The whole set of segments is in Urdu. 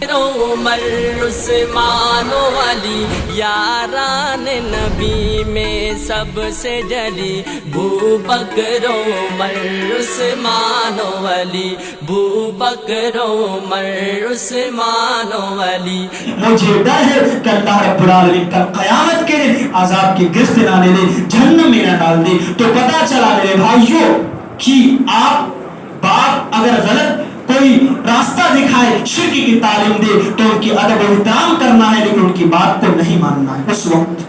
عمر عثمان و علی یاران نبی میں سب سے جلی، ابو بکر عمر عثمان و علی، ابو بکر عمر عثمان و علی۔ مجھے ڈر ہے کہ اللہ رب العالمین کل قیامت کے دن عذاب کی گرفت نہ لے دے، جہنم میں نہ ڈال دے۔ تو پتہ چلا میرے بھائیوں کہ آپ باپ اگر غلط کوئی راستہ دکھائے، شرک کی تعلیم دے، تو ان کی ادب و احترام کرنا ہے، لیکن ان کی بات کو نہیں ماننا ہے۔ اس وقت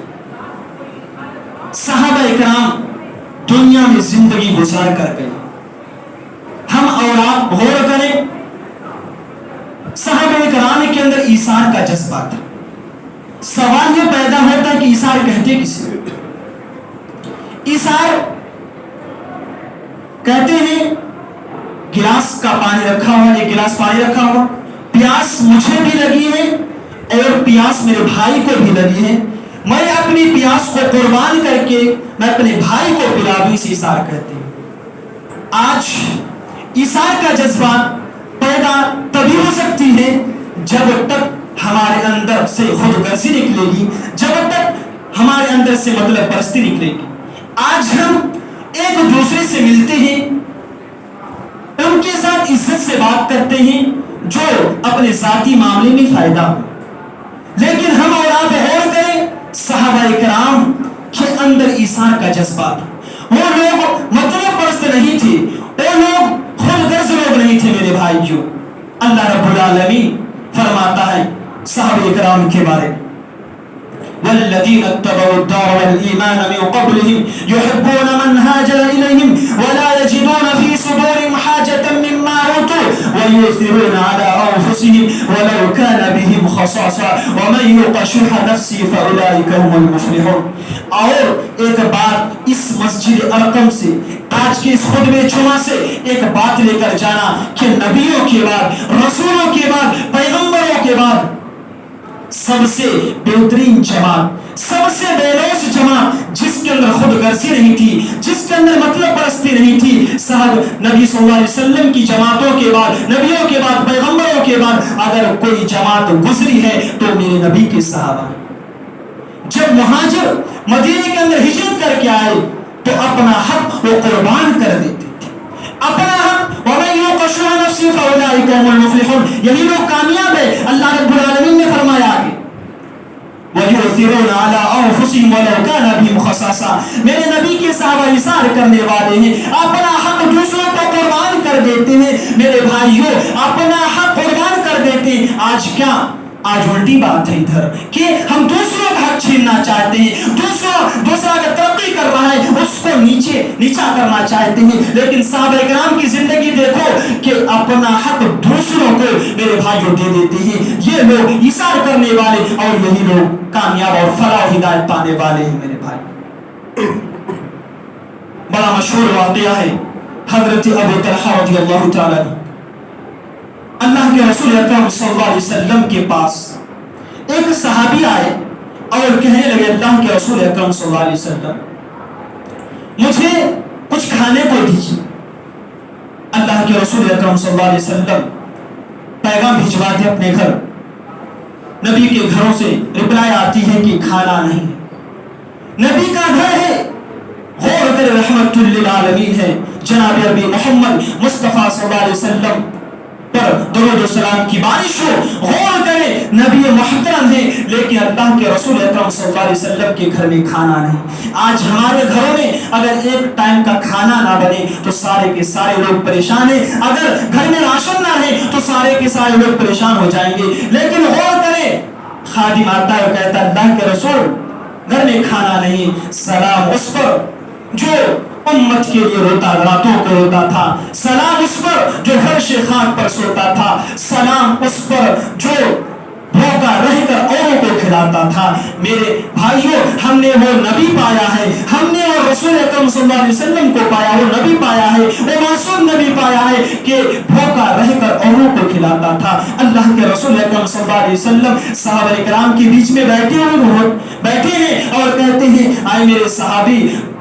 صحابہ اکرام دنیا میں زندگی گزار کر گئے، ہم اور آپ غور کریں، صحابہ اکرام کے اندر ایثار کا جذبہ تھا۔ سوال یہ پیدا ہوتا ہے کہ ایثار کہتے کسے؟ ایثار کہتے ہیں گلاس کا پانی رکھا ہوا، ایک گلاس پانی رکھا ہوا، پیاس مجھے بھی لگی ہے اور پیاس میرے بھائی کو بھی لگی ہے، میں اپنی پیاس کو قربان کر کے میں اپنے بھائی کو پلا دوں، اسے ایثار کہتے ہیں۔ آج ایثار کا جذبہ پیدا تبھی ہو سکتی ہے جب تک ہمارے اندر سے خود غرضی نکلے گی، جب تک ہمارے اندر سے مطلب پرستی نکلے گی۔ آج ہم ایک دوسرے سے ملتے ہیں، ان کے ساتھ عزت سے بات کرتے ہیں جو اپنے ذاتی معاملے میں فائدہ ہو، لیکن ہم اور آپ غور کریں، صحابہ اکرام کے اندر ایثار کا جذبہ تھا۔ وہ لوگ مطلب پرست نہیں تھے، وہ لوگ خود غرض لوگ نہیں تھے میرے بھائیوں۔ اللہ رب العالمین فرماتا ہے صحابہ اکرام کے بارے میں، والذین اتبعوا الدار والایمان من قبلهم يحبون من هاجر الیہم ولا یجدون فی صدورهم حاجة مما اوتوا ویؤثرون على انفسهم ولو كان بهم خصاصة ومن یوق شح نفسه فاولئک هم المفلحون۔ اور ایک بات اس مسجد ارقم سے، آج کے اس خطبہ جمعہ سے ایک بات لے کر جانا کہ نبیوں کے بعد، رسولوں کے بعد، پیغمبروں کے بعد سب سے بہترین جماعت، سب سے بے لوث جماعت، جس کے اندر خود غرضی نہیں تھی، جس کے اندر مطلب پرستی نہیں تھی، صاحب نبی صلی اللہ علیہ وسلم کی جماعتوں کے بعد، نبیوں کے بعد، پیغمبروں کے بعد اگر کوئی جماعت گزری ہے تو میرے نبی کے صحابہ۔ جب مہاجر مدینے کے اندر ہجرت کر کے آئے تو اپنا حق وہ قربان کر دیتے تھے، اپنا حق، وَمَن يُوقَ شُحَّ نَفْسِهِ فَأُولَٰئِكَ هُمُ الْمُفْلِحُونَ، یہی لوگ کامیاب ہیں۔ اللہ رب العالمین نے فرمایا آگے وَيُؤْثِرُونَ عَلَىٰ أَنفُسِهِمْ وَلَوْ كَانَ بِهِمْ خَصَاصَةٌ، میرے نبی کے صحابہ ایثار کرنے والے ہیں، اپنا حق دوسروں کو قربان کر دیتے ہیں۔ میرے بھائیوں اپنا حق قربان کر دیتے ہیں۔ آج کیا؟ آج الٹی بات ہے ادھر کہ ہم دوسروں کا حق چھیننا چاہتے ہیں، دوسرا اگر ترقی کر رہا ہے اس کو نیچا کرنا چاہتے ہیں، لیکن صحابہ اکرام کی زندگی دیکھو کہ اپنا حق دوسروں کو میرے بھائیوں دے دیتے ہیں۔ یہ لوگ ایثار کرنے والے اور یہی لوگ کامیاب اور فلاح و ہدایت پانے والے ہیں میرے بھائی۔ بڑا مشہور واقعہ ہے حضرت ابو طلحہ رضی اللہ تعالیٰ عنہ، اللہ کے رسول اکرم صلی اللہ علیہ وسلم کے پاس ایک صحابی آئے اور کہنے لگے اللہ کے رسول اکرم صلی اللہ علیہ وسلم مجھے کچھ کھانے کو دیجیے۔ اللہ کے رسول اکرم صلی اللہ علیہ وسلم پیغام بھجواتے اپنے گھر، نبی کے گھروں سے رپلائی آتی ہے کہ کھانا نہیں ہے۔ نبی کا گھر ہے، غور کرے، رحمت للعالمین ہے، جناب عربی محمد مصطفیٰ صلی اللہ علیہ وسلم پر درود و سلام کی بارش ہو۔ غور کرے، نبی محترم ہے، لیکن اللہ کے رسول اکرم صلی اللہ علیہ وسلم کے گھر میں کھانا نہیں۔ آج ہمارے گھروں میں اگر ایک ٹائم کا کھانا نہ بنے تو سارے کے سارے لوگ پریشان ہیں، اگر گھر میں راشن نہ ہے تو سارے کے سارے لوگ پریشان ہو جائیں گے۔ لیکن غور کرے، خادم آتا ہے اور کہتا ہے اللہ کے رسول گھر میں کھانا نہیں، سلام اس پر جو امت کے لیے روتا، راتوں کو روتا تھا، سلام اس پر جو فرش خاک پر سوتا تھا، سلام اس پر جو بھوکا رہ کر اوروں کو کھلاتا تھا۔ میرے بھائیوں ہم نے وہ نبی پایا ہے، ہم نے وہ رسول اکرم صلی اللہ علیہ وسلم کو پایا، وہ نبی پایا ہے، وہ معصوم نبی پایا ہے کہ بھوکا رہ کر اوروں کو کھلاتا تھا۔ اللہ کے رسول اکرم صلی اللہ علیہ وسلم صحابہ کرام کے بیچ میں بیٹھے ہیں اور کہتے ہیں آئے میرے صحابی